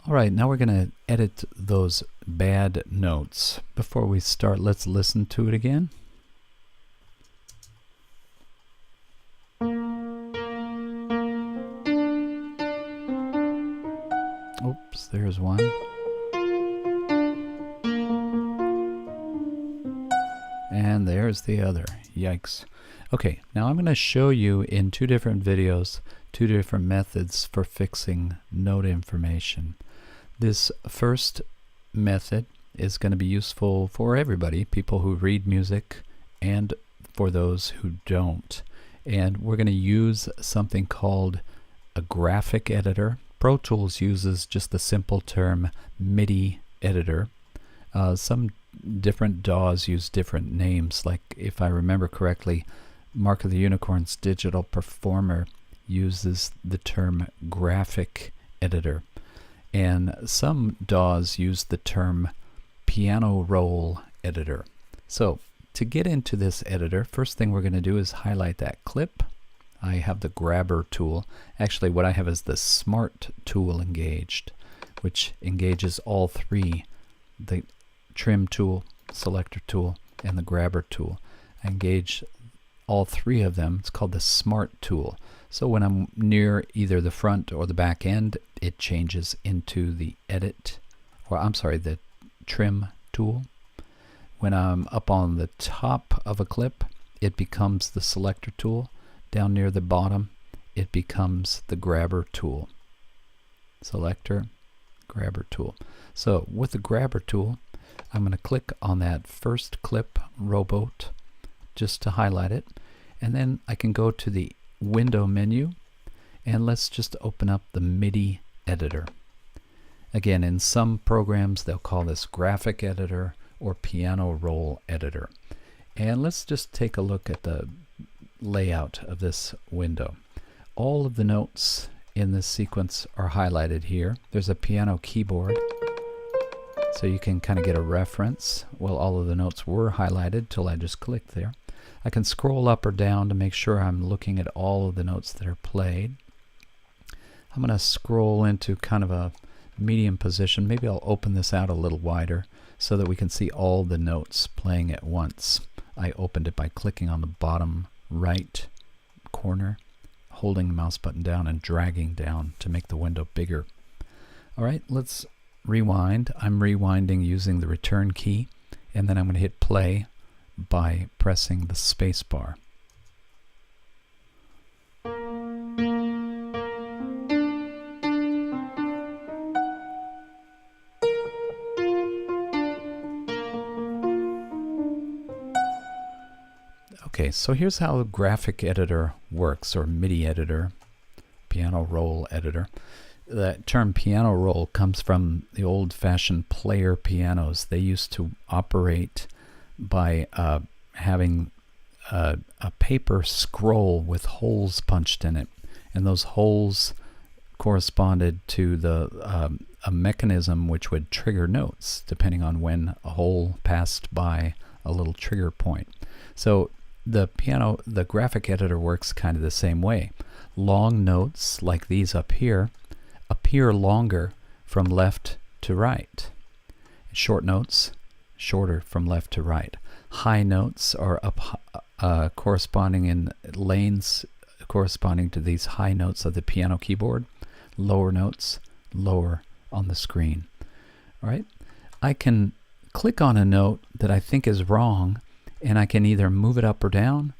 All right, now we're going to edit those bad notes. Before we start, let's listen to it again. Oops, there's one. And there's the other. Yikes. Okay, now I'm going to show you in two different videos, two different methods for fixing note information. This first method is going to be useful for everybody, people who read music and for those who don't. And we're going to use something called a graphic editor. Pro Tools uses just the simple term MIDI editor. Some different DAWs use different names, like if I remember correctly, Mark of the Unicorn's Digital Performer uses the term graphic editor. And some DAWs use the term piano roll editor. So to get into this editor, first thing we're going to do is highlight that clip. I have the grabber tool. Actually, what I have is the smart tool engaged, which engages all three, the trim tool, selector tool, and the grabber tool. I engage all three of them. It's called the smart tool. So when I'm near either the front or the back end, it changes into the edit, or I'm sorry, the trim tool. When I'm up on the top of a clip, it becomes the selector tool. Down near the bottom, it becomes the grabber tool. Selector, grabber tool. So with the grabber tool, I'm going to click on that first clip, rowboat, just to highlight it. And then I can go to the window menu, and let's just open up the MIDI editor. Again, in some programs they'll call this graphic editor or piano roll editor. And let's just take a look at the layout of this window. All of the notes in this sequence are highlighted here. There's a piano keyboard, so you can kind of get a reference. Well, all of the notes were highlighted till I just clicked there. I can scroll up or down to make sure I'm looking at all of the notes that are played. I'm going to scroll into kind of a medium position. Maybe I'll open this out a little wider so that we can see all the notes playing at once. I opened it by clicking on the bottom right corner, holding the mouse button down and dragging down to make the window bigger. Alright, let's rewind. I'm rewinding using the return key, and then I'm going to hit play by pressing the space bar. Okay, so here's how the graphic editor works, or MIDI editor, piano roll editor. The term piano roll comes from the old-fashioned player pianos. They used to operate by having a paper scroll with holes punched in it, and those holes corresponded to a mechanism which would trigger notes depending on when a hole passed by a little trigger point. So the graphic editor works kind of the same way. Long notes like these up here appear longer from left to right. Short notes shorter from left to right. High notes are up corresponding in lanes corresponding to these high notes of the piano keyboard. Lower notes lower on the screen. All right, I can click on a note that I think is wrong, and I can either move it up or down,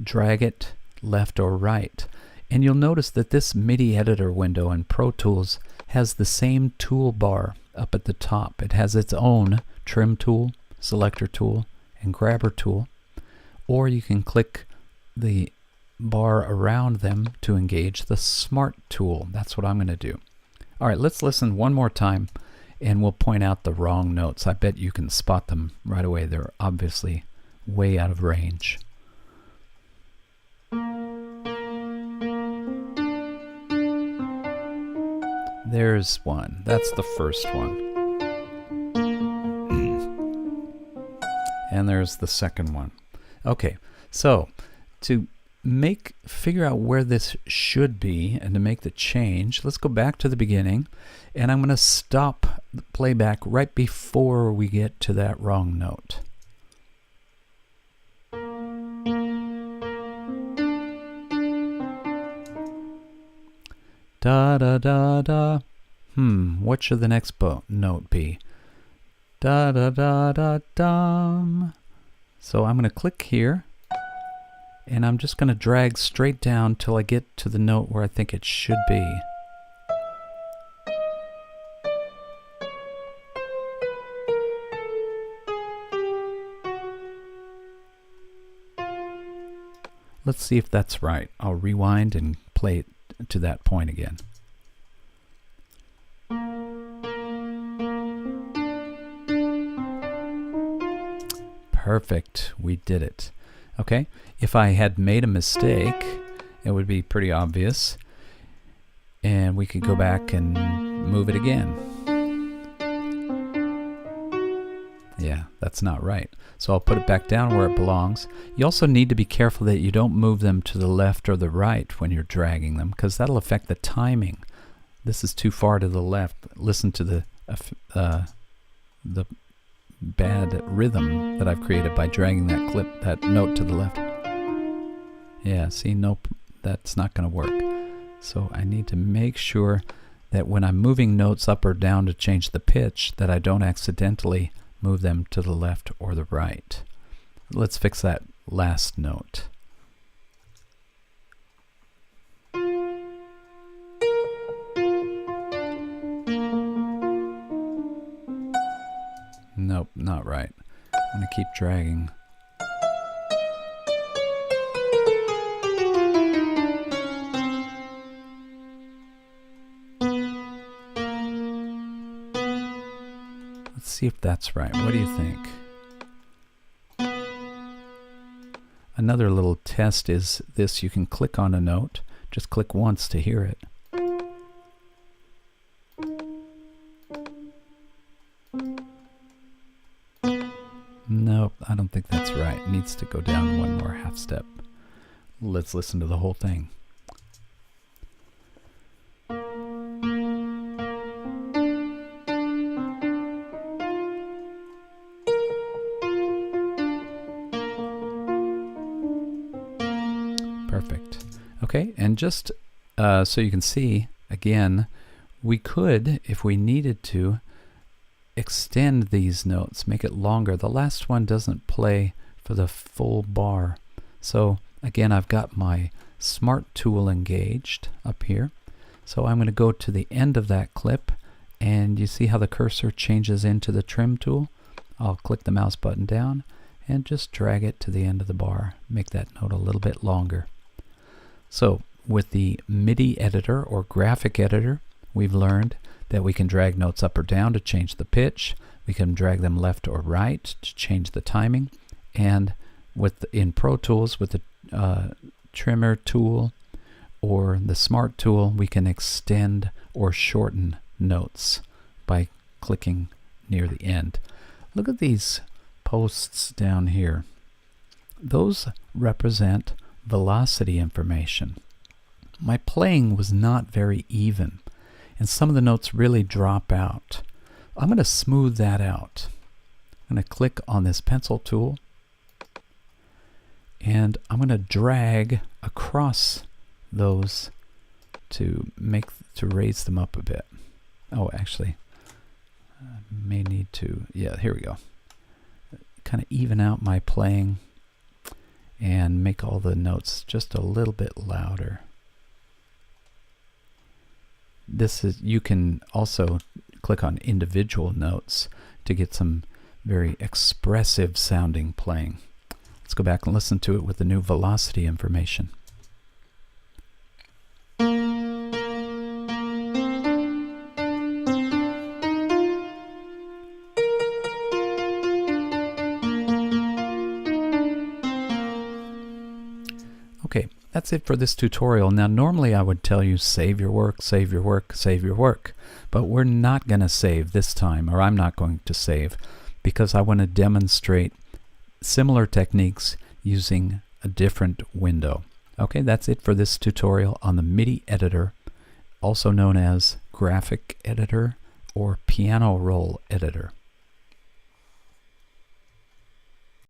drag it left or right. And you'll notice that this MIDI editor window in Pro Tools has the same toolbar up at the top. It has its own trim tool, selector tool, and grabber tool. Or you can click the bar around them to engage the smart tool. That's what I'm going to do. All right, let's listen one more time, and we'll point out the wrong notes. I bet you can spot them right away. They're obviously way out of range. There's one. That's the first one. And there's the second one. Okay, so to figure out where this should be and to make the change, let's go back to the beginning, and I'm going to stop the playback right before we get to that wrong note. Da da da da. What should the next note be? Da da da da dum. So I'm going to click here, and I'm just going to drag straight down till I get to the note where I think it should be. Let's see if that's right. I'll rewind and play it to that point again. Perfect, we did it. Okay, if I had made a mistake, it would be pretty obvious, and we could go back and move it again. Yeah, that's not right. So I'll put it back down where it belongs. You also need to be careful that you don't move them to the left or the right when you're dragging them, because that'll affect the timing. This is too far to the left. Listen to the bad rhythm that I've created by dragging that note to the left. Yeah, see, nope, that's not going to work. So I need to make sure that when I'm moving notes up or down to change the pitch, that I don't accidentally move them to the left or the right. Let's fix that last note. Nope, not right. I'm going to keep dragging. Let's see if that's right. What do you think? Another little test is this. You can click on a note. Just click once to hear it. Nope, I don't think that's right. It needs to go down one more half step. Let's listen to the whole thing. Perfect. Okay, and just so you can see, again, we could, if we needed to, extend these notes, make it longer. The last one doesn't play for the full bar. So again, I've got my Smart tool engaged up here. So I'm going to go to the end of that clip, and you see how the cursor changes into the trim tool? I'll click the mouse button down and just drag it to the end of the bar, make that note a little bit longer. So with the MIDI editor or graphic editor, we've learned that we can drag notes up or down to change the pitch. We can drag them left or right to change the timing. And in Pro Tools, with the trimmer tool or the Smart tool, we can extend or shorten notes by clicking near the end. Look at these posts down here. Those represent velocity information. My playing was not very even, and some of the notes really drop out. I'm going to smooth that out. I'm going to click on this pencil tool, and I'm going to drag across those to raise them up a bit. Oh, actually, I may need to, yeah, here we go. Kind of even out my playing and make all the notes just a little bit louder. You can also click on individual notes to get some very expressive sounding playing. Let's go back and listen to it with the new velocity information. Okay, that's it for this tutorial. Now normally I would tell you save your work, save your work, save your work, but we're not going to save this time, or I'm not going to save, because I want to demonstrate similar techniques using a different window. Okay, that's it for this tutorial on the MIDI editor, also known as graphic editor or piano roll editor.